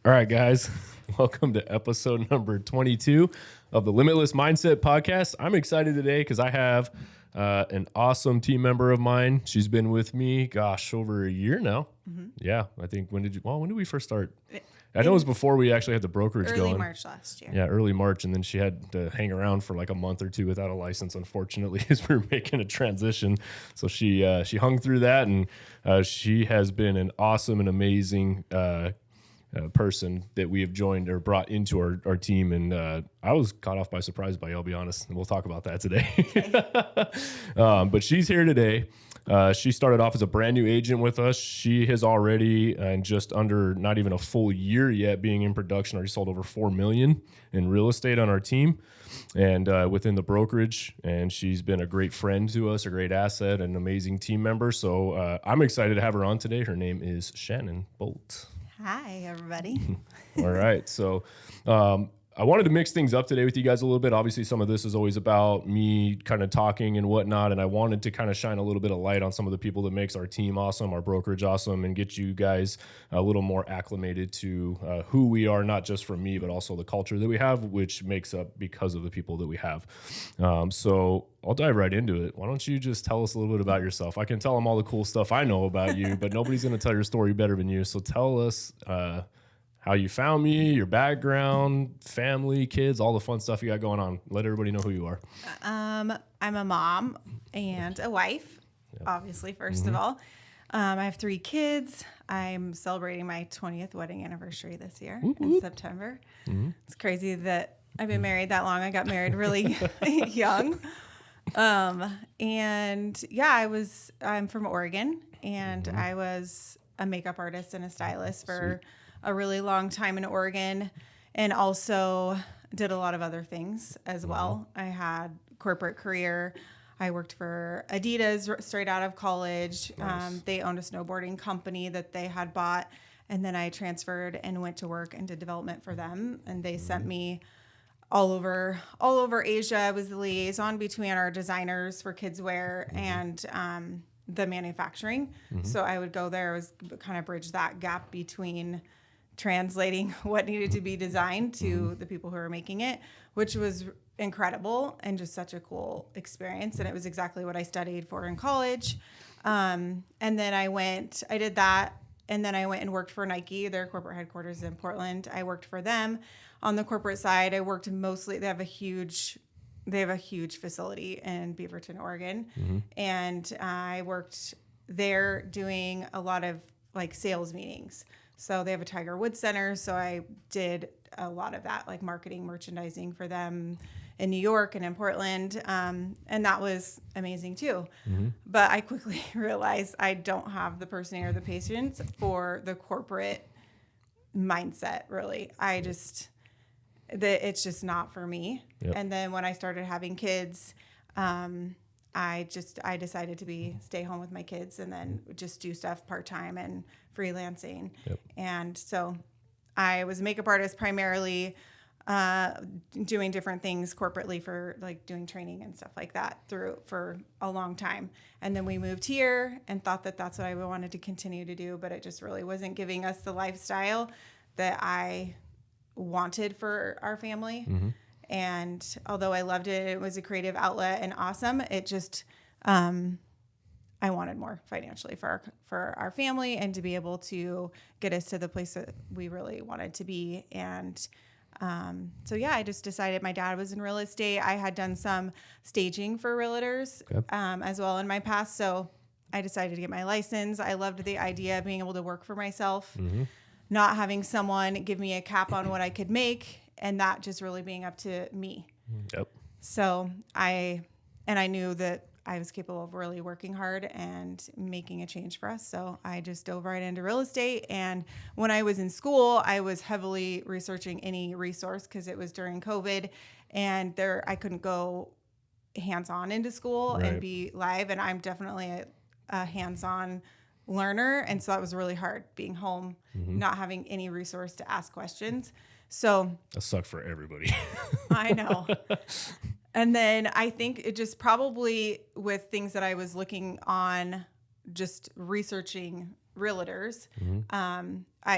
All right, guys, welcome to episode number 22 of the Limitless Mindset Podcast. I'm excited today because I have an awesome team member of mine. She's been with me, over a year now. Mm-hmm. Yeah, I think when did we first start? I know it was before we actually had the brokerage going. Early March last year. Yeah, early March, and then she had to hang around for like a month or two without a license, unfortunately, as we were making a transition. So she hung through that, and she has been an awesome and amazing person that we have joined or brought into our team. And I was caught off by surprise by you, I'll be honest. And we'll talk about that today. Okay. But she's here today. She started off as a brand new agent with us. She has already, in just under not even a full year yet being in production, already sold over $4 million in real estate on our team and within the brokerage. And she's been a great friend to us, a great asset, an amazing team member. So I'm excited to have her on today. Her name is Shannon Bolt. Hi, everybody. All right. So I wanted to mix things up today with you guys a little bit. Obviously, some of this is always about me kind of talking and whatnot, and I wanted to kind of shine a little bit of light on some of the people that makes our team awesome, our brokerage awesome, and get you guys a little more acclimated to who we are, not just from me, but also the culture that we have, which makes up because of the people that we have. So I'll dive right into it. Why don't you just tell us a little bit about yourself? I can tell them all the cool stuff I know about you, but nobody's going to tell your story better than you. So tell us how you found me, your background, family, kids, all the fun stuff you got going on. Let everybody know who you are. I'm a mom and a wife, obviously, first of all. I have 3 kids. I'm celebrating my 20th wedding anniversary this year in September. It's crazy that I've been married that long. I got married really young. And yeah, I'm from Oregon, and I was a makeup artist and a stylist for a really long time in Oregon, and also did a lot of other things as well. I had corporate career. I worked for Adidas straight out of college. Nice. They owned a snowboarding company that they had bought, and then I transferred and went to work and did development for them, and they sent me all over Asia. I was the liaison between our designers for kids wear and the manufacturing. So I would go there, was kind of bridge that gap between translating what needed to be designed to the people who were making it, which was incredible and just such a cool experience. And it was exactly what I studied for in college. And then I did that. And then I went and worked for Nike, their corporate headquarters in Portland. I worked for them on the corporate side. I worked mostly, they have a huge facility in Beaverton, Oregon. And I worked there doing a lot of like sales meetings. So they have a Tiger Woods Center. So I did a lot of that, like marketing, merchandising for them in New York and in Portland. And that was amazing too. But I quickly realized I don't have the personality or the patience for the corporate mindset, really. It's just not for me. Yep. And then when I started having kids, I decided to stay home with my kids and then just do stuff part-time and freelancing. Yep. And so I was a makeup artist primarily, doing different things corporately for like doing training and stuff like that for a long time. And then we moved here and thought that that's what I wanted to continue to do, but it just really wasn't giving us the lifestyle that I wanted for our family. And although I loved it, it was a creative outlet and awesome. It just, I wanted more financially for our family and to be able to get us to the place that we really wanted to be. And so yeah, I just decided. My dad was in real estate. I had done some staging for realtors as well in my past. So I decided to get my license. I loved the idea of being able to work for myself, not having someone give me a cap on what I could make, and that just really being up to me. Yep. So I knew that I was capable of really working hard and making a change for us. So I just dove right into real estate. And when I was in school, I was heavily researching any resource because it was during COVID, and I couldn't go hands-on into school and be live. And I'm definitely a hands-on learner. And so that was really hard being home, not having any resource to ask questions. So that sucked for everybody. I know. And then I think it just probably with things that I was looking on, just researching realtors.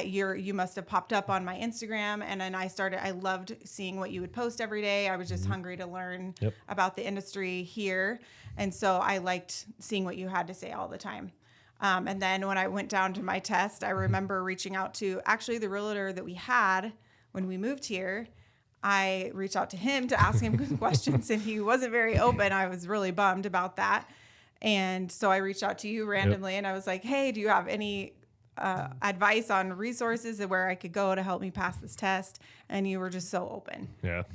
You must have popped up on my Instagram, and then I loved seeing what you would post every day. I was just hungry to learn about the industry here. And so I liked seeing what you had to say all the time. And then when I went down to my test, I remember reaching out to actually the realtor that we had when we moved here. I reached out to him to ask him questions, and he wasn't very open. I was really bummed about that. And so I reached out to you randomly, and I was like, hey, do you have any advice on resources where I could go to help me pass this test? And you were just so open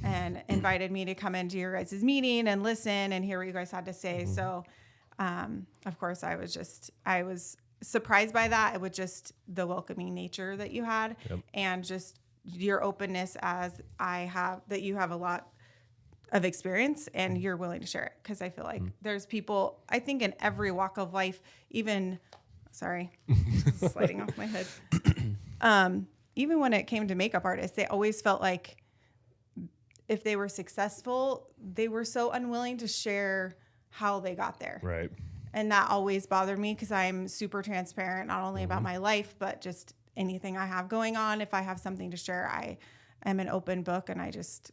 and invited me to come into your guys' meeting and listen and hear what you guys had to say. So, of course, I was surprised by that. It was just the welcoming nature that you had and just your openness that you have a lot of experience and you're willing to share it. Cause I feel like there's people, I think in every walk of life, even sliding off my head. Even when it came to makeup artists, they always felt like if they were successful, they were so unwilling to share how they got there. Right. And that always bothered me because I'm super transparent, not only about my life, but just anything I have going on. If I have something to share, I am an open book, and I just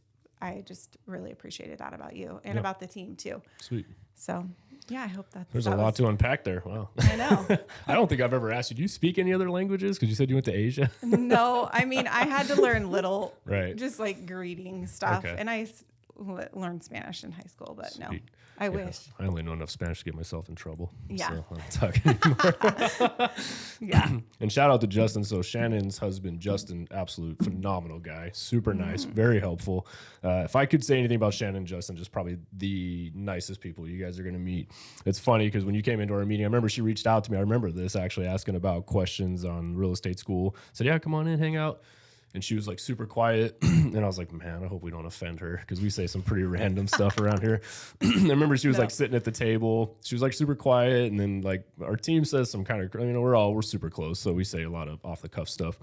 really appreciated that about you and about the team too. Sweet. So yeah, I hope there's a lot to unpack there. Wow. I know. I don't think I've ever asked you, do you speak any other languages? Because you said you went to Asia. No, I mean, I had to learn little, right, just like greeting stuff. And I learned Spanish in high school, but no, I wish. I only know enough Spanish to get myself in trouble. Yeah. So I'm not talking anymore. Yeah. And shout out to Justin. So Shannon's husband, Justin, absolute phenomenal guy. Super nice, very helpful. If I could say anything about Shannon and Justin, just probably the nicest people you guys are going to meet. It's funny because when you came into our meeting, I remember she reached out to me. I remember this actually, asking about questions on real estate school. Said, yeah, come on in, hang out. And she was like super quiet. And I was like, man, I hope we don't offend her because we say some pretty random stuff around here. I remember she was like sitting at the table. She was like super quiet. And then like our team says some kind of, we're super close. So we say a lot of off the cuff stuff.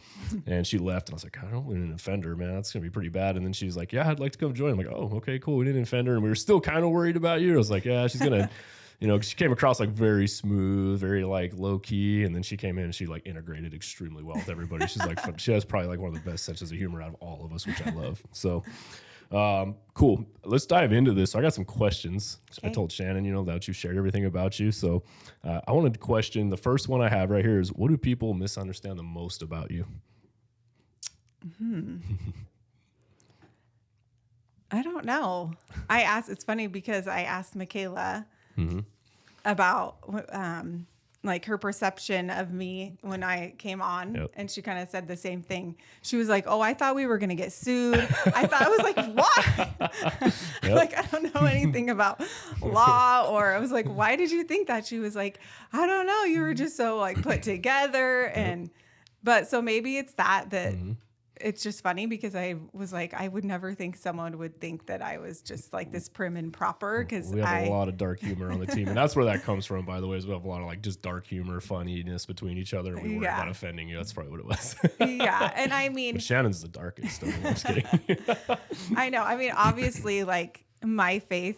And she left. And I was like, I don't want to offend her, man. That's going to be pretty bad. And then she's like, yeah, I'd like to come join. I'm like, oh, okay, cool. We didn't offend her. And we were still kind of worried about you. I was like, yeah, she's going to. She came across like very smooth, very like low key, and then she came in and she like integrated extremely well with everybody. She's like, she has probably like one of the best senses of humor out of all of us, which I love. So, cool. Let's dive into this. So I got some questions. Okay. I told Shannon, that you shared everything about you. So, I wanted to question. The first one I have right here is, what do people misunderstand the most about you? I don't know. It's funny because I asked Michaela about like her perception of me when I came on, and she kind of said the same thing. She was like, oh, I thought we were going to get sued. I was like, why? Like, I don't know anything about law, or I was like, why did you think that? She was like, I don't know. You were just so like put together. But so maybe it's that it's just funny because I was like, I would never think someone would think that I was just like this prim and proper, because we have a lot of dark humor on the team, and that's where that comes from, by the way, is we have a lot of like just dark humor, funniness between each other, and we weren't about offending you. That's probably what it was. And I mean, but Shannon's the darkest. I'm just kidding. I know. I mean, obviously, like my faith,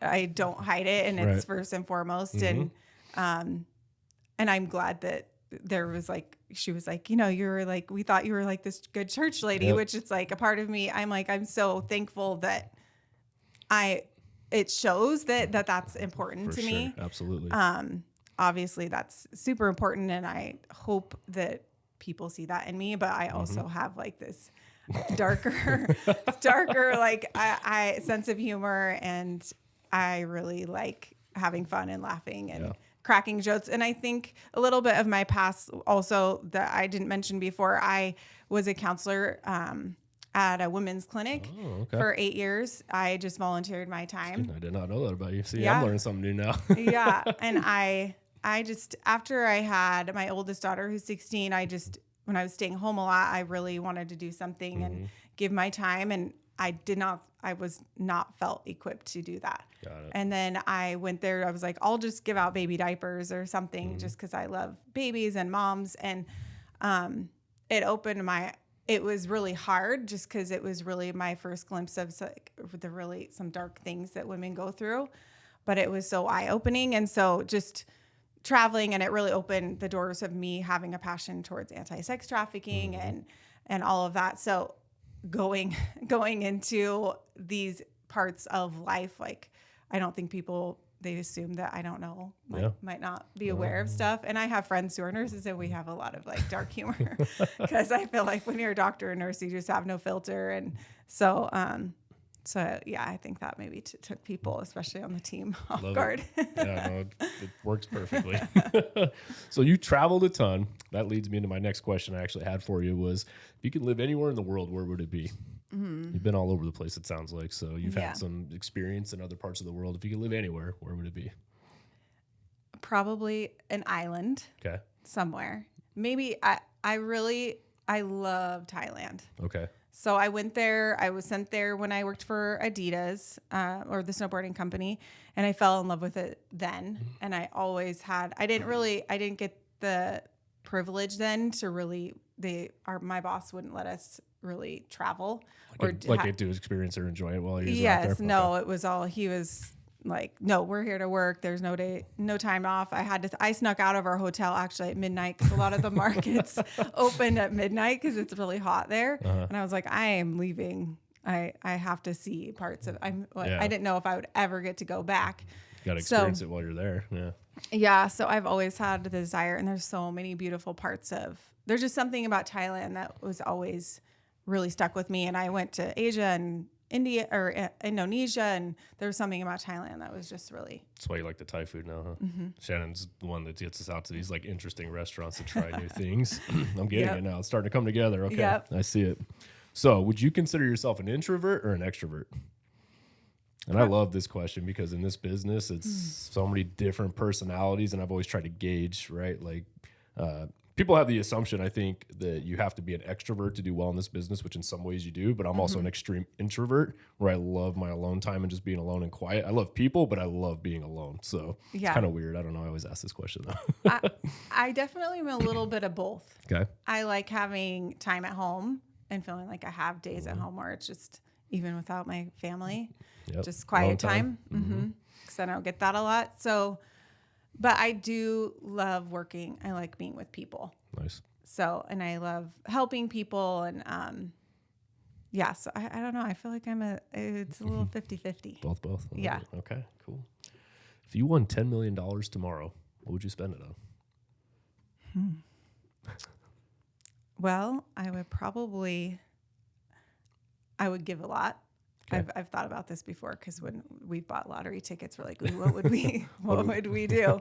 I don't hide it, and it's first and foremost, and I'm glad that there was like, she was like, you were like, we thought you were like this good church lady, which it's like a part of me. I'm like, I'm so thankful that it shows that's important to me. Absolutely. Obviously that's super important. And I hope that people see that in me, but I also have like this darker, like I sense of humor, and I really like having fun and laughing and cracking jokes. And I think a little bit of my past also that I didn't mention before, I was a counselor at a women's clinic for 8 years. I just volunteered my time. I did not know that about you. See, I'm learning something new now. And I just, after I had my oldest daughter who's 16, when I was staying home a lot, I really wanted to do something and give my time. And I was not felt equipped to do that. And then I went there, I was like, I'll just give out baby diapers or something just because I love babies and moms. And it was really hard just because it was really my first glimpse of some dark things that women go through. But it was so eye-opening. And so just traveling, and it really opened the doors of me having a passion towards anti-sex trafficking and all of that. So going into these parts of life, like I don't think they assume that I don't know, might not be aware of stuff. And I have friends who are nurses, and we have a lot of like dark humor because I feel like when you're a doctor or nurse, you just have no filter. And so, yeah, I think that maybe took people, especially on the team, off guard. Yeah, no, it works perfectly. So you traveled a ton. That leads me into my next question I actually had for you was, if you could live anywhere in the world, where would it be? You've been all over the place, it sounds like. So you've had some experience in other parts of the world. If you could live anywhere, where would it be? Probably an island. Okay. Somewhere. Maybe I love Thailand. Okay. So I went there. I was sent there when I worked for Adidas, or the snowboarding company, and I fell in love with it then. And I always had. I didn't get the privilege then to really. My boss wouldn't let us really travel get to experience or enjoy it while you're yes, out there. no, it was all he was. Like, no, we're here to work. There's no time off. I snuck out of our hotel actually at midnight because a lot of the markets opened at midnight because it's really hot there. And I was like, I am leaving. I have to see parts of. I didn't know if I would ever get to go back. You got to experience it while you're there. Yeah. Yeah. So I've always had the desire, and there's so many beautiful parts of. There's just something about Thailand that was always really stuck with me. And I went to Asia and India or Indonesia, and there was something about Thailand that was just really. That's why you like the Thai food now, huh? Shannon's the one that gets us out to these like interesting restaurants to try new things. I'm getting it now. It's starting to come together. Okay, I see it. So, would you consider yourself an introvert or an extrovert? And I love this question because in this business, it's so many different personalities, and I've always tried to gauge, right? Like, people have the assumption, I think, that you have to be an extrovert to do well in this business, which in some ways you do, but I'm also an extreme introvert where I love my alone time and just being alone and quiet. I love people, but I love being alone. So it's kind of weird. I don't know. I always ask this question though. I definitely am a little bit of both. Okay. I like having time at home and feeling like I have days at home where it's just, even without my family, just quiet time. Because I don't get that a lot. So, but I do love working. I like being with people. Nice. So, and I love helping people. And so I don't know. I feel like it's a little 50-50. Both. Yeah. Okay, cool. If you won $10 million tomorrow, what would you spend it on? Well, I would give a lot. Okay. I've thought about this before because when we bought lottery tickets, we're like, what would we do?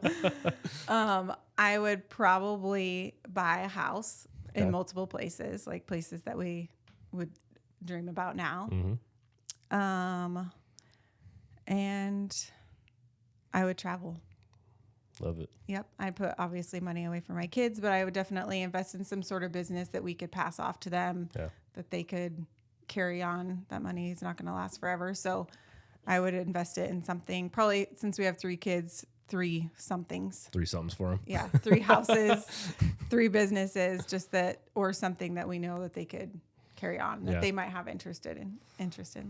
I would probably buy a house in multiple places, like places that we would dream about now. And I would travel. Love it. Yep. I put obviously money away for my kids, but I would definitely invest in some sort of business that we could pass off to them, that they could carry on. That money is not going to last forever. So I would invest it in something, probably since we have 3 kids, 3 somethings. 3 somethings for them. Yeah. 3 houses, 3 businesses, just that, or something that we know that they could carry on, that they might have interest in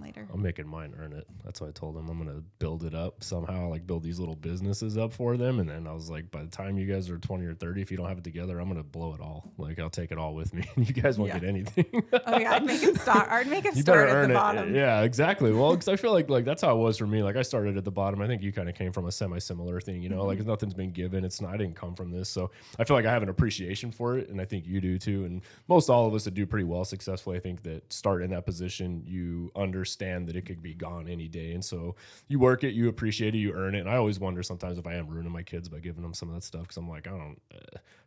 later. I'm making mine earn it. That's what I told them. I'm going to build it up somehow, like build these little businesses up for them. And then I was like, by the time you guys are 20 or 30, if you don't have it together, I'm going to blow it all. Like, I'll take it all with me. You guys won't get anything. I'd make him start. I'd make him start at the bottom. Yeah, exactly. Well, because I feel like that's how it was for me. Like, I started at the bottom. I think you kind of came from a semi-similar thing, like nothing's been given. I didn't come from this. So I feel like I have an appreciation for it. And I think you do too. And most all of us that do pretty well successfully, I think that start in that position, you understand that it could be gone any day. And so you work it, you appreciate it, you earn it. And I always wonder sometimes if I am ruining my kids by giving them some of that stuff. Cause I'm like, I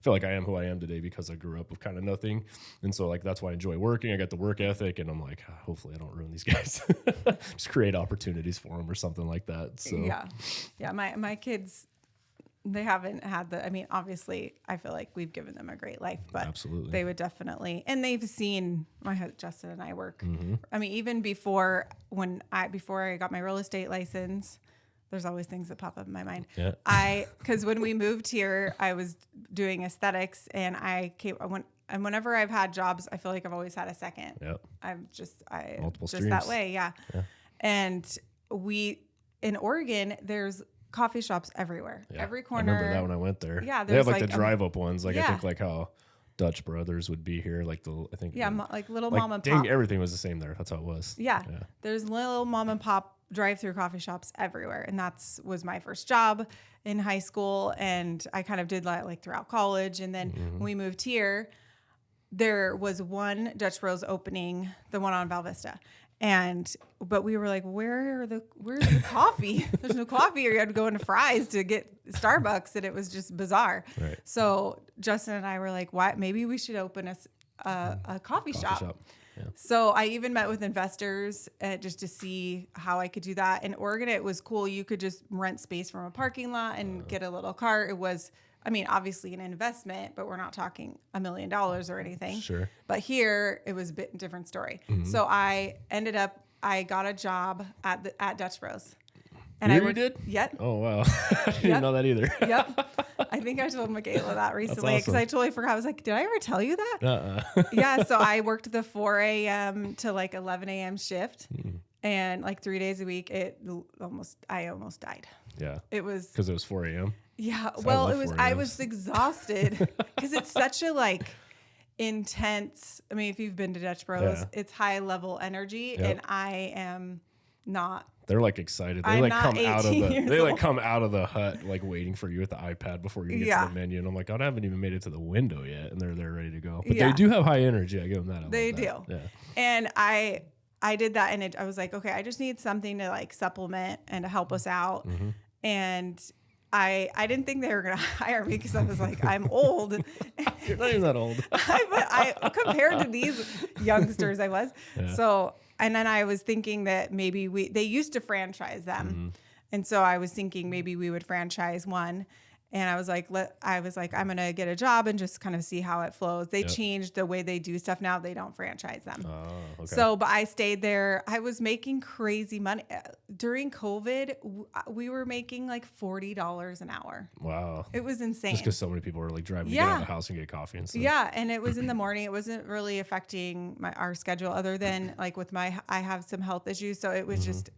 feel like I am who I am today because I grew up with kind of nothing. And so like, that's why I enjoy working. I got the work ethic and I'm like, hopefully I don't ruin these guys. Just create opportunities for them or something like that. So yeah. My kids, they haven't had obviously I feel like we've given them a great life, but absolutely they would definitely, and they've seen Justin and I work. Even before I got my real estate license, there's always things that pop up in my mind. Cause when we moved here, I was doing aesthetics and whenever I've had jobs, I feel like I've always had a second. I'm just multiple just streams. that way. Yeah. And in Oregon, there's coffee shops everywhere. Yeah. Every corner. I remember that when I went there. Yeah, they have there's like the drive up ones. Like I yeah. think like how Dutch Brothers would be here. Like I think like little like, mom and pop. Everything was the same there. That's how it was. Yeah. There's little mom and pop drive-through coffee shops everywhere, and was my first job in high school, and I kind of did that like throughout college, and then when we moved here, there was one Dutch Bros opening, the one on Val Vista. But we were like, where's the coffee? There's no coffee, or you had to go into Fry's to get Starbucks, and it was just bizarre. Right. So Justin and I were like, why? Maybe we should open a coffee shop. Yeah. So I even met with investors just to see how I could do that. In Oregon, it was cool. You could just rent space from a parking lot and get a little cart. It was, I mean, obviously an investment, but we're not talking $1 million or anything. Sure. But here, it was a bit different story. So I got a job at Dutch Bros. And you did? Yep. Oh, wow. I didn't know that either. Yep. I think I told Michaela that recently because I totally forgot. I was like, did I ever tell you that? Yeah. So I worked the 4 a.m. to like 11 a.m. shift. And like 3 days a week, I almost died. Yeah. It was. Because it was 4 a.m.? Yeah. So well, I I was exhausted because it's such a like intense. I mean, if you've been to Dutch Bros, it's high level energy, and I am not. They're like excited. They I'm like not come out of the hut like waiting for you with the iPad before you get to the menu. And I'm like, I haven't even made it to the window yet, and they're ready to go. But they do have high energy. I give them that. They do. Yeah. And I did that, and I was like, okay, I just need something to like supplement and to help us out. And I didn't think they were going to hire me because I was like, I'm old. You're not even that old. But I compared to these youngsters, I was. Yeah. So, and then I was thinking that maybe they used to franchise them. And so I was thinking maybe we would franchise one. And I was like, I'm going to get a job and just kind of see how it flows. They changed the way they do stuff now. They don't franchise them. Oh, okay. So, but I stayed there. I was making crazy money. During COVID, we were making like $40 an hour. Wow. It was insane. Just because so many people were like driving to get out of the house and get coffee and stuff. Yeah. And it was in the morning. It wasn't really affecting our schedule other than like with I have some health issues. So it was just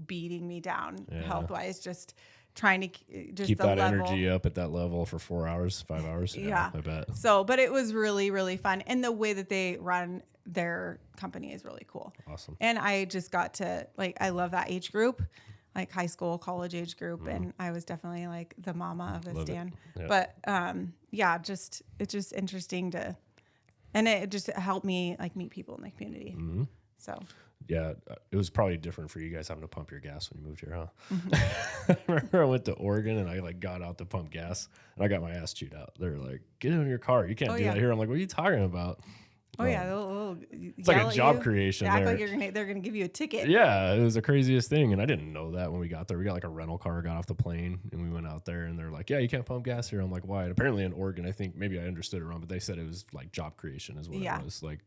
beating me down health wise, just trying to keep that energy up at that level for 4 hours, 5 hours. Yeah, I bet. So, but it was really, really fun. And the way that they run their company is really cool. Awesome. And I just got to I love that age group, like high school, college age group. And I was definitely like the mama of the stand. Yeah. But it's just interesting and it just helped me like meet people in the community. So. Yeah, it was probably different for you guys having to pump your gas when you moved here, huh? I remember I went to Oregon and I like got out to pump gas and I got my ass chewed out. They were like, "Get in your car. You can't do that here." I'm like, "What are you talking about?" It's like a job creation. Act like they're gonna give you a ticket. Yeah, it was the craziest thing, and I didn't know that when we got there. We got like a rental car, got off the plane, and we went out there, and they're like, "Yeah, you can't pump gas here." I'm like, "Why?" And apparently in Oregon, I think maybe I understood it wrong, but they said it was like job creation is what it was like.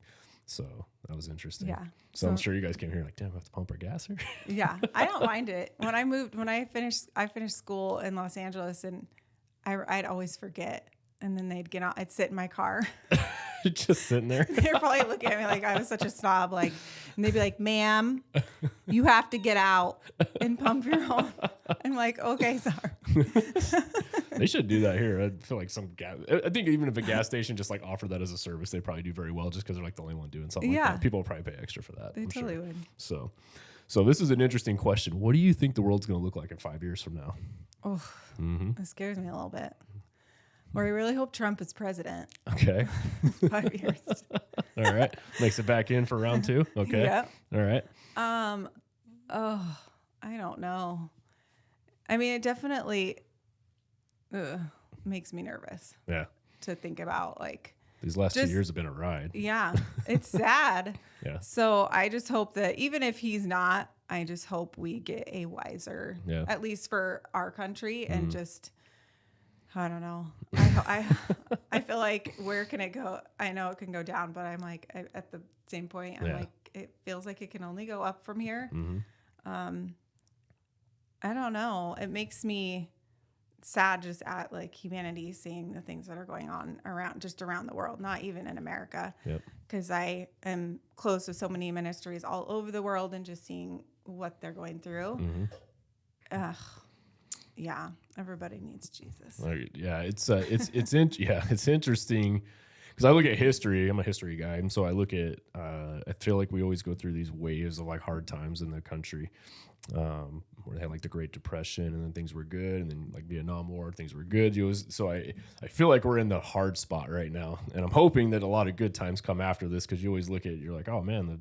So that was interesting. Yeah. So I'm sure you guys came here like, damn, I have to pump our gas here. Yeah. I don't mind it. When I finished school in Los Angeles, and I'd always forget. And then they'd get out, I'd sit in my car. Just sitting there. They're probably looking at me like I was such a snob. Like, and they'd be like, "Ma'am, you have to get out and pump your own." I'm like, "Okay, sorry." They should do that here. I feel like I think even if a gas station just like offered that as a service, they probably do very well just because they're like the only one doing something like that. People will probably pay extra for that. They totally would. So this is an interesting question. What do you think the world's going to look like in 5 years from now? Oh, It scares me a little bit. Or I really hope Trump is president. Okay. 5 years. All right. Makes it back in for round 2. Okay. Yep. All right. I don't know. I mean, it definitely makes me nervous. Yeah. To think about like these last 2 years have been a ride. Yeah. It's sad. Yeah. So I just hope that even if he's not, I just hope we get a wiser, at least for our country, and just. I don't know. I feel like where can it go? I know it can go down, but I'm like at the same point. I'm like it feels like it can only go up from here. I don't know. It makes me sad just at like humanity, seeing the things that are going on around the world, not even in America. Because I am close with so many ministries all over the world and just seeing what they're going through. Yeah, everybody needs Jesus. Yeah, it's interesting because I look at history. I'm a history guy, and so I look at. I feel like we always go through these waves of like hard times in the country, where they had like the Great Depression, and then things were good, and then like Vietnam War, things were good. So I feel like we're in the hard spot right now, and I'm hoping that a lot of good times come after this because you always look at you're like, oh man, the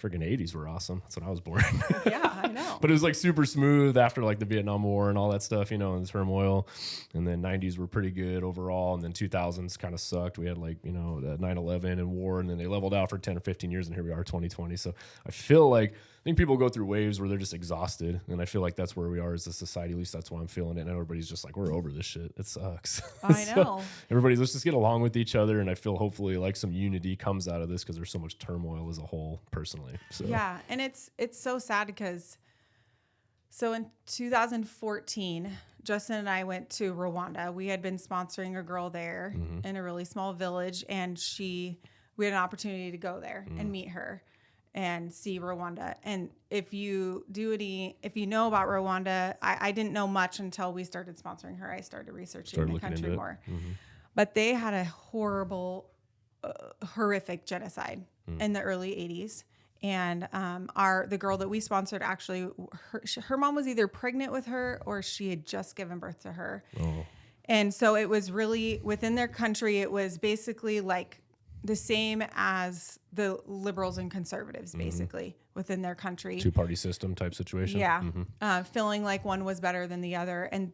friggin' 80s were awesome. That's when I was born. Yeah, I know. But it was like super smooth after like the Vietnam War and all that stuff, and the turmoil. And then 90s were pretty good overall. And then 2000s kind of sucked. We had like, the 9/11 and war, and then they leveled out for 10 or 15 years, and here we are 2020. So I think people go through waves where they're just exhausted. And I feel like that's where we are as a society. At least that's why I'm feeling it. And everybody's just like, we're over this shit. It sucks. I know. Let's just get along with each other. And I feel hopefully like some unity comes out of this because there's so much turmoil as a whole personally. So yeah. And it's so sad because in 2014, Justin and I went to Rwanda. We had been sponsoring a girl there in a really small village, and we had an opportunity to go there and meet her and see Rwanda. And if you know about Rwanda, I didn't know much until we started sponsoring her. I started researching the country more. But they had a horrible, horrific genocide in the early 80s. And the girl that we sponsored, actually, her mom was either pregnant with her or she had just given birth to her. Oh. And so it was really, within their country, it was basically like the same as the liberals and conservatives, basically, within their country. Two-party system type situation. Yeah. Feeling like one was better than the other. And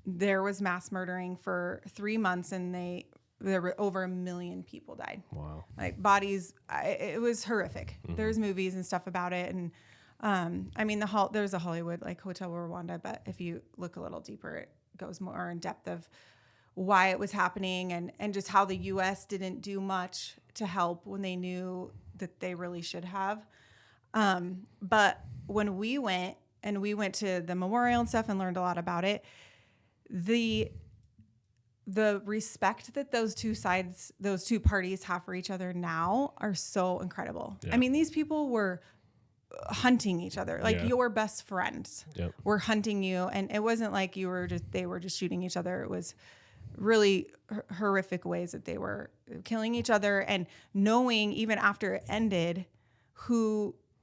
there was mass murdering for 3 months, and there were over 1 million people died. Wow. Like bodies, it was horrific. There's movies and stuff about it. And there's a Hollywood like Hotel Rwanda, but if you look a little deeper, it goes more in depth of why it was happening and just how the U.S. didn't do much to help when they knew that they really should have. But when we went to the memorial and stuff and learned a lot about it, the respect that those two parties have for each other now are so incredible. Yeah. I mean, these people were hunting each other. Like your best friends were hunting you. And it wasn't like they were just shooting each other. It was really horrific ways that they were killing each other, and knowing even after it ended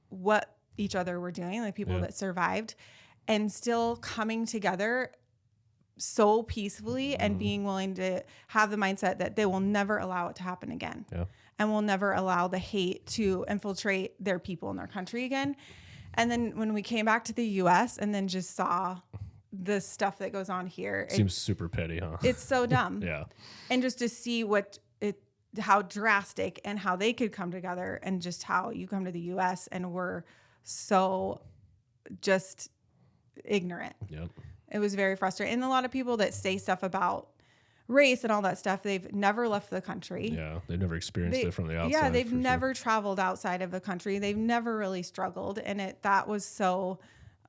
what each other were doing, like people that survived, and still coming together so peacefully and being willing to have the mindset that they will never allow it to happen again. Yeah. And will never allow the hate to infiltrate their people in their country again. And then when we came back to the US and then just saw the stuff that goes on here, seems super petty, huh? It's so dumb. Yeah. And just to see how drastic and how they could come together, and just how you come to the US and we're so just ignorant. Yep. It was very frustrating. And a lot of people that say stuff about race and all that stuff, they've never left the country. Yeah, they've never experienced it from the outside. Yeah, they've never traveled outside of the country. They've never really struggled. And that was so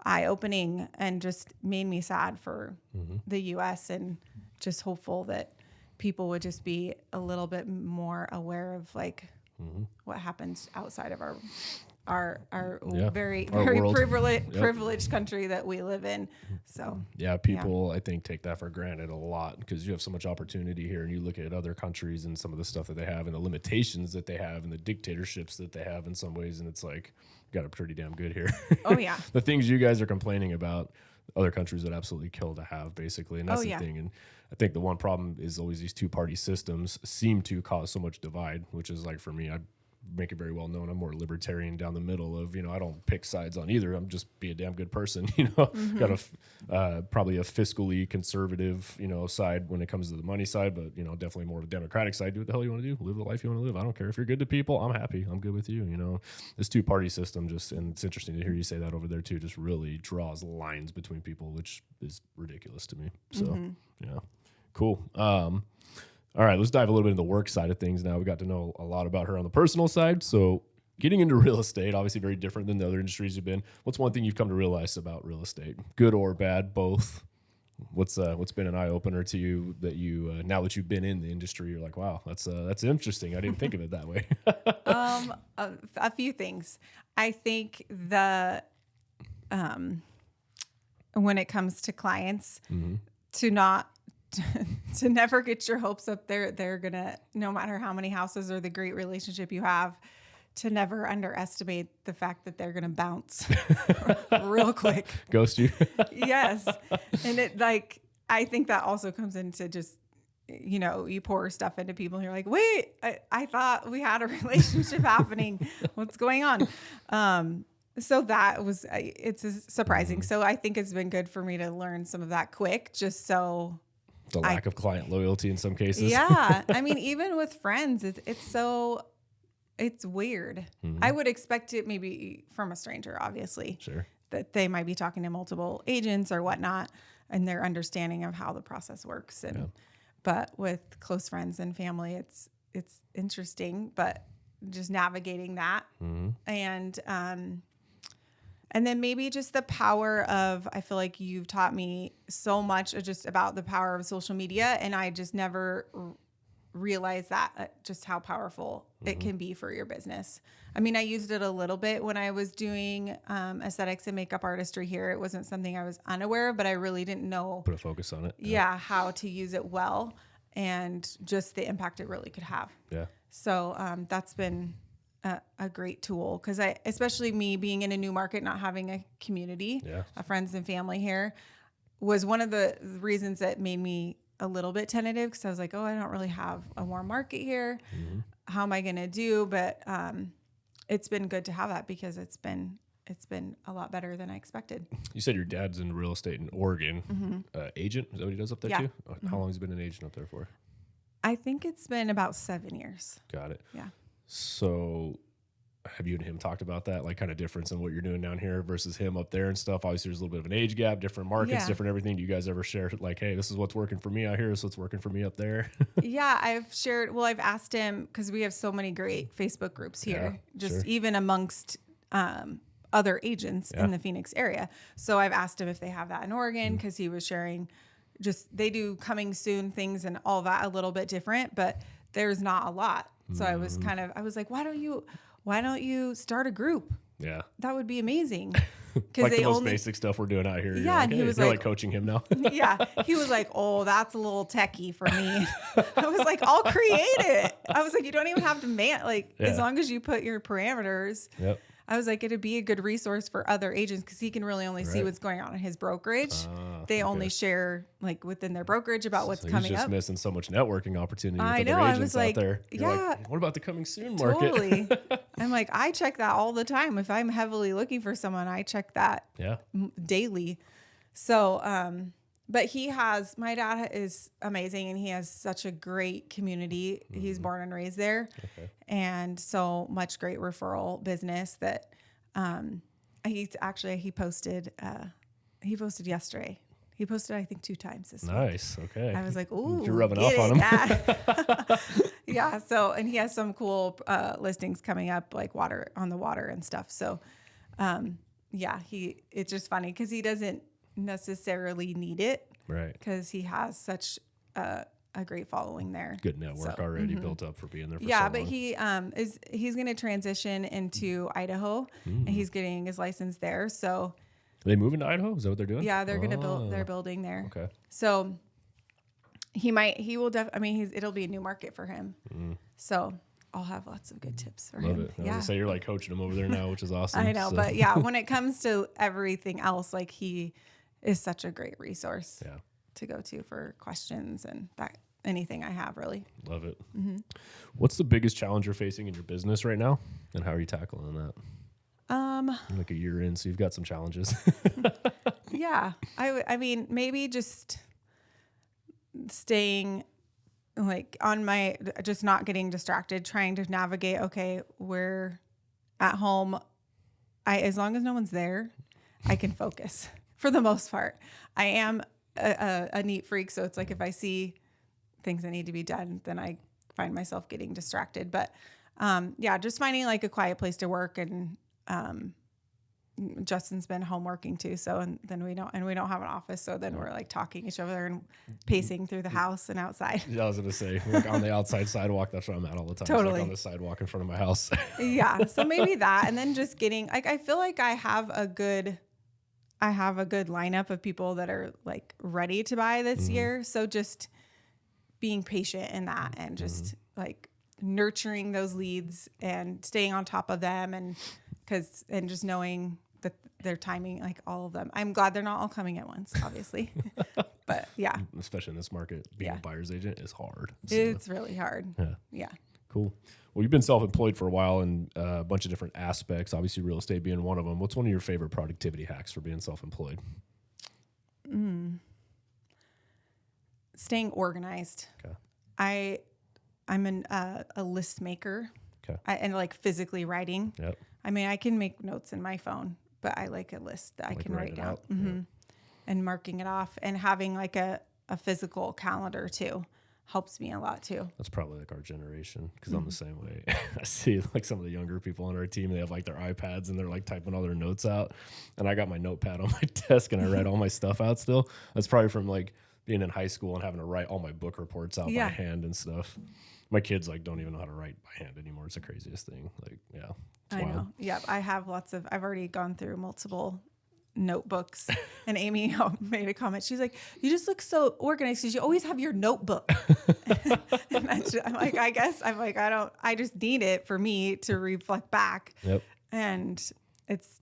eye-opening and just made me sad for the U.S. and just hopeful that people would just be a little bit more aware of like what happens outside of our very privileged country that we live in. So people I think take that for granted a lot because you have so much opportunity here, and you look at other countries and some of the stuff that they have and the limitations that they have and the dictatorships that they have in some ways, and it's like got it pretty damn good here. Oh yeah. The things you guys are complaining about, other countries would absolutely kill to have, basically. And that's the thing. And I think the one problem is always these two-party systems seem to cause so much divide, which is like, for me, I make it very well known I'm more libertarian down the middle of, I don't pick sides on either. I'm just be a damn good person, got probably a fiscally conservative, side when it comes to the money side, but, definitely more of a democratic side. Do what the hell you want to do. Live the life you want to live. I don't care if you're good to people. I'm happy. I'm good with you. This two-party system and it's interesting to hear you say that over there too, just really draws lines between people, which is ridiculous to me. So, yeah, cool. All right, let's dive a little bit into the work side of things now. We got to know a lot about her on the personal side. So getting into real estate, obviously very different than the other industries you've been. What's one thing you've come to realize about real estate? Good or bad, both? What's been an eye-opener to you that you, now that you've been in the industry, you're like, wow, that's interesting. I didn't think of it that way. A few things. I think the when it comes to clients, to not to never get your hopes up. They're gonna, no matter how many houses or the great relationship you have, to never underestimate the fact that they're gonna bounce real quick. Ghost you. Yes. And it, like, I think that also comes into just, you know, you pour stuff into people and you're like, wait, I thought we had a relationship happening. What's going on? So that was, it's surprising. So I think it's been good for me to learn some of that quick, just so. The lack of client loyalty in some cases. Yeah. I mean, even with friends, it's weird. I would expect it maybe from a stranger, obviously. Sure. That they might be talking to multiple agents or whatnot, and their understanding of how the process works. And but with close friends and family, it's interesting, but just navigating that. And then maybe just the power of, I feel like you've taught me so much just about the power of social media, and I just never realized that, just how powerful it can be for your business. I mean, I used it a little bit when I was doing aesthetics and makeup artistry here. It wasn't something I was unaware of, but I really didn't know. Put a focus on it. Yeah, how to use it well, and just the impact it really could have. Yeah. So that's been a great tool, because especially me being in a new market, not having a community of friends and family here, was one of the reasons that made me a little bit tentative, because I was like, oh, I don't really have a warm market here. How am I going to do? But it's been good to have that, because it's been a lot better than I expected. You said your dad's in real estate in Oregon. Agent? Is that what he does up there too? How long has he been an agent up there for? I think it's been about 7 years. Got it. Yeah. So have you and him talked about that, like kind of difference in what you're doing down here versus him up there and stuff? Obviously there's a little bit of an age gap, different markets, different everything. Do you guys ever share like, hey, this is what's working for me out here, this is what's working for me up there? Yeah, I've asked him, because we have so many great Facebook groups here, even amongst other agents in the Phoenix area. So I've asked him if they have that in Oregon, because he was sharing, just they do coming soon things and all that a little bit different, but there's not a lot. So I was like, why don't you start a group? Yeah. That would be amazing. Like the most basic stuff we're doing out here. Yeah. Like, and hey, he was you're like, like coaching him now. Yeah. He was like, oh, that's a little techie for me. I was like, I'll create it. I was like, you don't even have to as long as you put your parameters. Yep. I was like, it'd be a good resource for other agents, because he can really only see what's going on in his brokerage. They only share like within their brokerage about what's coming up. He's just missing so much networking opportunity with I know. other I was agents like, out there. You're like, what about the coming soon market? Totally. I'm like, I check that all the time. If I'm heavily looking for someone, I check that daily. So, but my dad is amazing, and he has such a great community. He's born and raised there. Okay. And so much great referral business that, he posted yesterday. He posted, I think, 2 times this week. Nice. Okay. I was like, ooh, you're rubbing off on him. Yeah. So, and he has some cool, listings coming up, like on the water and stuff. So, it's just funny, because he doesn't necessarily need it, right? Because he has such a great following there. Good network already built up for being there for so long. But he's going to transition into Idaho, and he's getting his license there. So are they moving to Idaho? Is that what they're doing? Yeah, they're going to build. They're building there. Okay. So it'll be a new market for him. So I'll have lots of good tips for him. Love it. I was gonna say, you're like coaching him over there now, which is awesome. I know, but yeah, when it comes to everything else, like, he is such a great resource to go to for questions and anything I have, really. Love it. What's the biggest challenge you're facing in your business right now, and how are you tackling that? You're like a year in, so you've got some challenges. Yeah. I mean, maybe just staying like just not getting distracted, trying to navigate, okay, we're at home. As long as no one's there, I can focus for the most part. I am a neat freak. So it's like, if I see things that need to be done, then I find myself getting distracted. But just finding like a quiet place to work. And Justin's been home working too. So, and then we don't have an office. So then we're like talking to each other and pacing through the house and outside. Yeah, I was going to say, like on the outside sidewalk, that's where I'm at all the time. Totally. Like on the sidewalk in front of my house. Yeah. So maybe that, and then just getting, like, I feel like I have a good I have a good lineup of people that are like ready to buy this year. So just being patient in that and just like nurturing those leads and staying on top of them and just knowing that their timing, like all of them. I'm glad they're not all coming at once, obviously. But yeah. Especially in this market, being a buyer's agent is hard. So, it's really hard. Yeah. Cool. Well, you've been self-employed for a while in a bunch of different aspects, obviously real estate being one of them. What's one of your favorite productivity hacks for being self-employed? Staying organized. Okay. I'm a list maker. Okay. And like physically writing. Yep. I mean, I can make notes in my phone, but I like a list that I can write down. And marking it off and having like a physical calendar too helps me a lot too. That's probably like our generation because I'm the same way. I see like some of the younger people on our team, they have like their iPads and they're like typing all their notes out. And I got my notepad on my desk and I write all my stuff out still. That's probably from like being in high school and having to write all my book reports out by hand and stuff. My kids like don't even know how to write by hand anymore. It's the craziest thing. Like, yeah. I know. Yeah. I have I've already gone through multiple notebooks and Amy made a comment. She's like, you just look so organized because you always have your notebook. And I'm like, I just need it for me to reflect back. Yep. And it's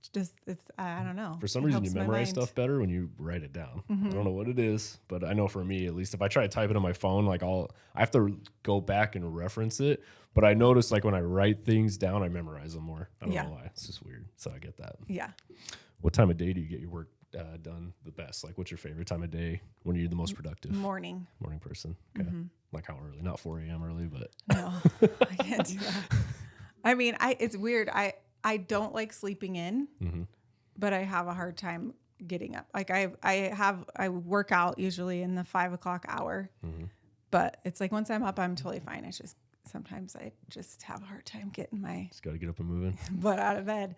I don't know. For some reason you memorize stuff better when you write it down. I don't know what it is, but I know for me, at least if I try to type it on my phone, like I have to go back and reference it. But I notice like when I write things down, I memorize them more. I don't know why. It's just weird. So I get that. Yeah. What time of day do you get your work done the best? Like, what's your favorite time of day? When are you the most productive? Morning person. Okay. Like how early? Not 4 a.m. early, but no, I can't do that. I mean, it's weird. I don't like sleeping in, but I have a hard time getting up. Like I work out usually in the 5 o'clock hour, but it's like once I'm up, I'm totally fine. It's just sometimes I just have a hard time getting just got to get up and moving. butt out of bed.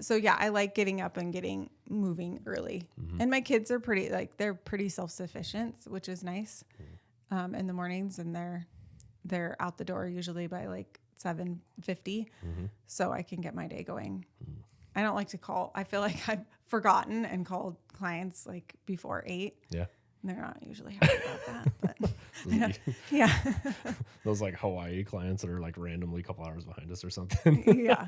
So yeah, I like getting up and getting moving early. And my kids are they're pretty self-sufficient, which is nice. In the mornings, and they're out the door usually by like 7:50. So I can get my day going. I don't like to call. I feel like I've forgotten and called clients like before 8. Yeah. And they're not usually happy about that, but yeah. Those like Hawaii clients that are like randomly a couple hours behind us or something. Yeah.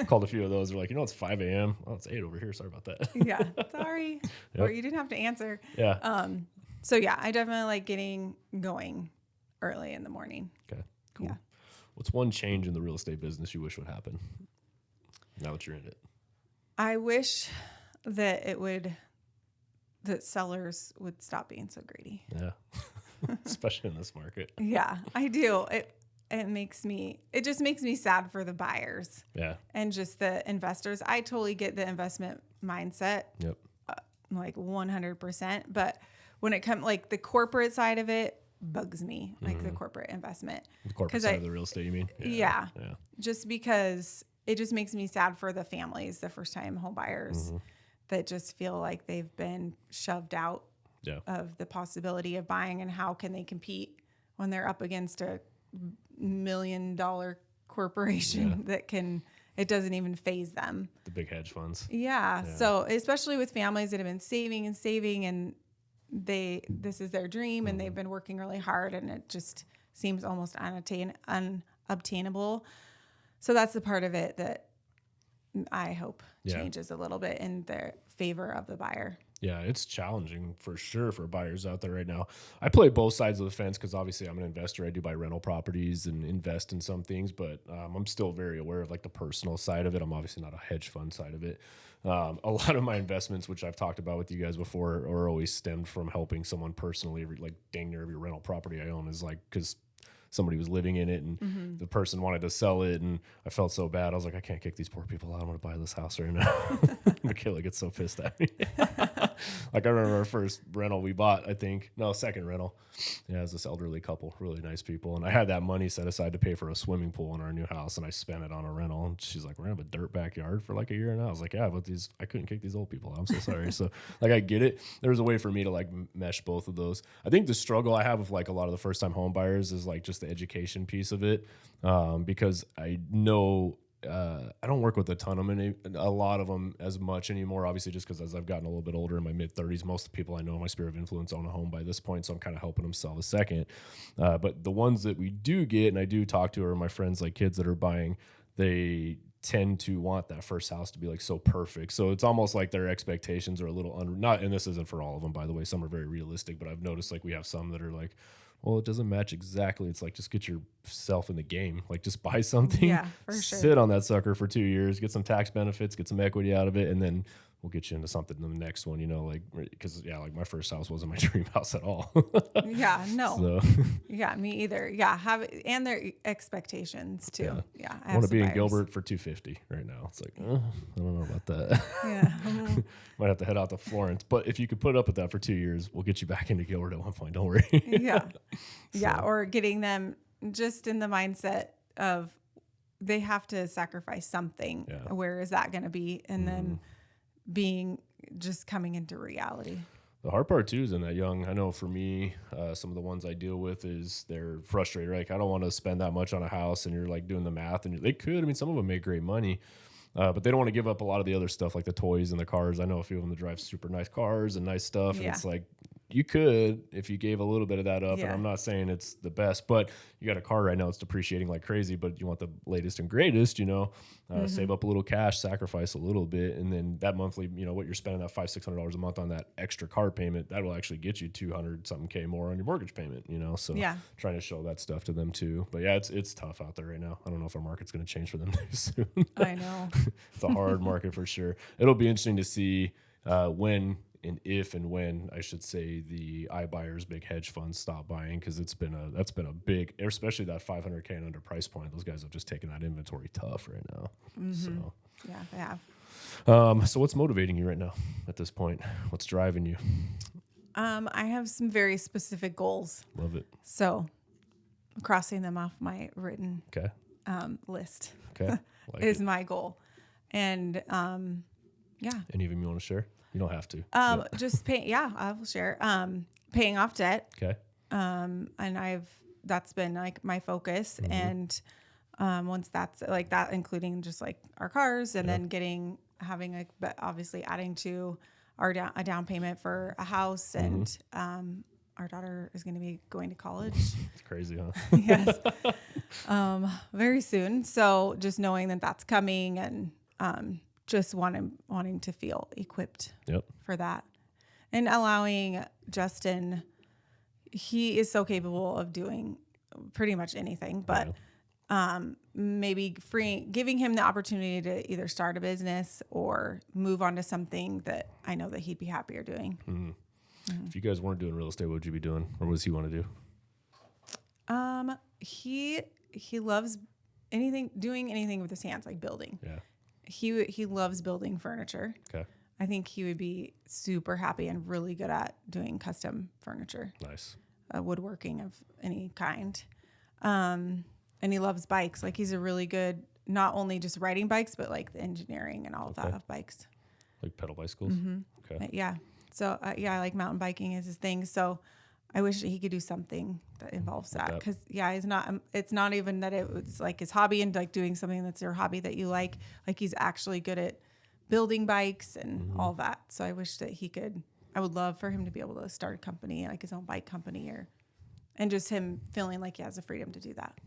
Called a few of those. They're like, it's 5 a.m. Oh, it's 8 over here. Sorry about that. Yeah. Sorry. Or you didn't have to answer. Yeah. So yeah, I definitely like getting going early in the morning. Okay. Cool. Yeah. What's one change in the real estate business you wish would happen now that you're in it? I wish that that sellers would stop being so greedy. Yeah. Especially in this market. Yeah, I do. It just makes me sad for the buyers. Yeah. And just the investors. I totally get the investment mindset. Yep. Like 100%. But when it comes, like the corporate side of it bugs me, like the corporate investment. The corporate side of the real estate, you mean? Yeah. Just because it just makes me sad for the families, the first time home buyers that just feel like they've been shoved out of the possibility of buying, and how can they compete when they're up against a $1 million corporation it doesn't even faze them. The big hedge funds. Yeah. So especially with families that have been saving and this is their dream and they've been working really hard, and it just seems almost unobtainable. So that's the part of it that I hope changes a little bit in the favor of the buyer. Yeah, it's challenging for sure for buyers out there right now. I play both sides of the fence because obviously I'm an investor. I do buy rental properties and invest in some things, but I'm still very aware of like the personal side of it. I'm obviously not a hedge fund side of it. A lot of my investments, which I've talked about with you guys before, are always stemmed from helping someone personally. Like dang near every rental property I own is like because somebody was living in it and the person wanted to sell it, and I felt so bad. I was like, I can't kick these poor people out. I'm going to buy this house right now. Michaela gets so pissed at me. Like I remember our first rental we bought, second rental. Yeah, it was this elderly couple, really nice people. And I had that money set aside to pay for a swimming pool in our new house, and I spent it on a rental. And she's like, we're going to have a dirt backyard for like a year now. I was like, yeah, but I couldn't kick these old people out. I'm so sorry. So like, I get it. There's a way for me to like mesh both of those. I think the struggle I have with like a lot of the first time home buyers is like just the education piece of it. Because I know I don't work with a ton of them, a lot of them as much anymore, obviously, just because as I've gotten a little bit older in my mid 30s, most of the people I know in my sphere of influence own a home by this point. So I'm kind of helping them sell a second. But the ones that we do get and I do talk to are my friends, like kids that are buying, they tend to want that first house to be like so perfect. So it's almost like their expectations are a little not, and this isn't for all of them, by the way, some are very realistic, but I've noticed like we have some that are like, well, it doesn't match exactly. It's like, just get yourself in the game. Like, just buy something, Yeah, for sure. sit on that sucker for 2 years, get some tax benefits, get some equity out of it, and then we'll get you into something in the next one, like, because like my first house wasn't my dream house at all. Yeah, no. So, yeah, me either. Yeah, and their expectations too. Yeah, I want to be in Gilbert for 250 right now. It's like, I don't know about that. Yeah. Might have to head out to Florence, but if you could put up with that for 2 years, we'll get you back into Gilbert at one point. Don't worry. Yeah. Yeah. Or getting them just in the mindset of they have to sacrifice something. Yeah. Where is that going to be? And then just coming into reality. The hard part too is in that young, I know for me, some of the ones I deal with is they're frustrated. Like, I don't want to spend that much on a house, and you're like doing the math, and they could, I mean, some of them make great money, but they don't want to give up a lot of the other stuff, like the toys and the cars. I know a few of them that drive super nice cars and nice stuff. And it's like, you could, if you gave a little bit of that up, and I'm not saying it's the best, but you got a car right now, it's depreciating like crazy, but you want the latest and greatest, save up a little cash, sacrifice a little bit. And then that monthly, what you're spending that $500-600 a month on that extra car payment, that will actually get you 200 something K more on your mortgage payment, so trying to show that stuff to them too. But yeah, it's tough out there right now. I don't know if our market's going to change for them soon. I know. It's a hard market for sure. It'll be interesting to see when I should say, the iBuyers, big hedge funds stop buying, because that's been a big, especially that 500K and under price point. Those guys have just taken that inventory tough right now. So yeah, they have. So what's motivating you right now at this point? What's driving you? I have some very specific goals. Love it. So I'm crossing them off my written list. Okay. Is my goal. And Any of them you want to share? You don't have to. Just pay. Yeah, I will share. Paying off debt. Okay. And that's been like my focus. And once that's like that, including just like our cars, and then having like, but obviously adding to a down payment for a house, and our daughter is going to be going to college. It's crazy, huh? Yes. Very soon. So just knowing that that's coming, and just wanting to feel equipped for that, and allowing Justin, he is so capable of doing pretty much anything, but maybe giving him the opportunity to either start a business or move on to something that I know that he'd be happier doing. If you guys weren't doing real estate, what would you be doing, or what does he want to do? He loves doing anything with his hands, like building. Yeah. He loves building furniture. Okay. I think he would be super happy and really good at doing custom furniture. Nice. Woodworking of any kind. And he loves bikes. Like, he's a really good, not only just riding bikes, but like the engineering and all of that of bikes. Like pedal bicycles? Okay. Yeah. So, I like mountain biking is his thing. So I wish that he could do something that involves that. Because, it's not even that it was like his hobby and like doing something that's your hobby that you like. Like, he's actually good at building bikes and all that. So I wish that I would love for him to be able to start a company, like his own bike company, and just him feeling like he has the freedom to do that.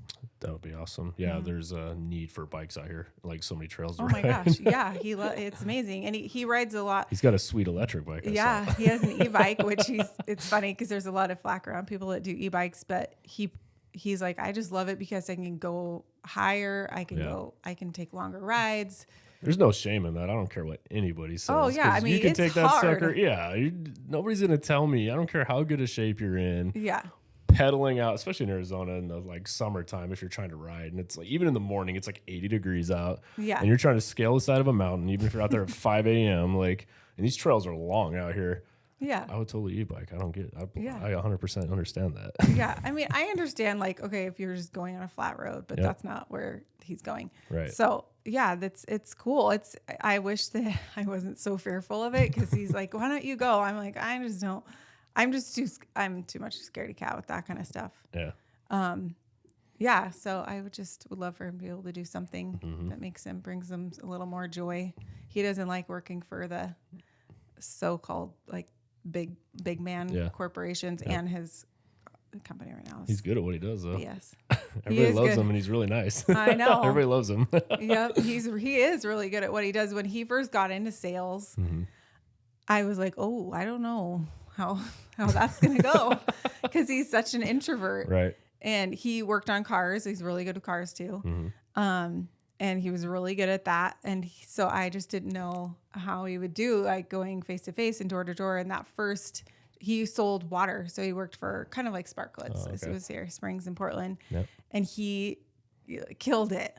That would be awesome. Yeah, there's a need for bikes out here. Like, so many trails to ride. Oh my gosh. Yeah, it's amazing. And he rides a lot. He's got a sweet electric bike. He has an e-bike, which it's funny because there's a lot of flack around people that do e-bikes, but he's like, I just love it because I can go higher. I can take longer rides. There's no shame in that. I don't care what anybody says. Oh yeah, I mean, you can it's take that hard. sucker. Yeah, nobody's gonna tell me. I don't care how good a shape you're in. Yeah. Pedaling out, especially in Arizona in the like summertime, if you're trying to ride, and it's like even in the morning, it's like 80 degrees out. Yeah. And you're trying to scale the side of a mountain, even if you're out there at 5 a.m. Like, and these trails are long out here. Yeah. I would totally e-bike. I 100% understand that. Yeah. I mean, I understand, like, okay, if you're just going on a flat road, but that's not where he's going. Right. So yeah, it's cool. I wish that I wasn't so fearful of it, because he's like, why don't you go? I'm like, I'm too much scaredy cat with that kind of stuff. Yeah. yeah, so I would love for him to be able to do something that brings him a little more joy. He doesn't like working for the so-called like big man corporations, and his company right now. He's good at what he does, though. Yes, everybody loves him, and he's really nice. I know. Everybody loves him. Yep, he is really good at what he does. When he first got into sales, I was like, oh, I don't know how that's gonna go, because he's such an introvert, right? And he worked on cars. He's really good with cars too. And he was really good at that. And so I just didn't know how he would do, like going face to face and door to door. And that first, he sold water. So he worked for kind of like Sparklets. Oh, okay. So it was here, Springs in Portland. Yep. And he killed it.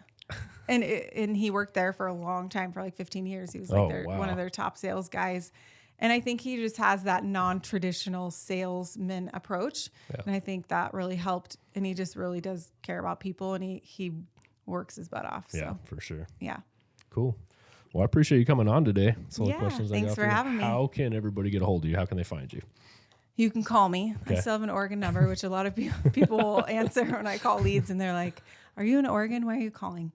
And he worked there for a long time, for like 15 years. He was like one of their top sales guys. And I think he just has that non-traditional salesman approach. Yeah. And I think that really helped. And he just really does care about people, and he works his butt off. Yeah, so. for sure. Yeah. Cool. Well, I appreciate you coming on today. That's all the Yeah, questions I got thanks for having me. How can everybody get a hold of you? How can they find you? You can call me. Okay. I still have an Oregon number, which a lot of people will answer when I call leads, and they're like, "Are you in Oregon? Why are you calling?"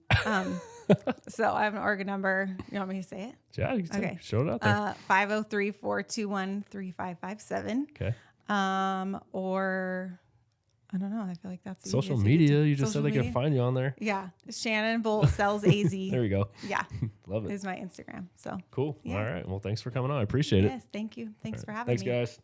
So I have an Oregon number. You want me to say it? Yeah, you can Okay. Show it out there. 503-421-3557. Okay. Or I don't know. I feel like that's the Social easiest media. You just Social said they media? can find you on there. Yeah. Shannon Bolt sells AZ. There you go. Yeah. Love it. Is my Instagram. So Cool. Yeah. All right. Well, thanks for coming on. I appreciate it. Yes, thank you. Thanks for having me. Thanks, guys.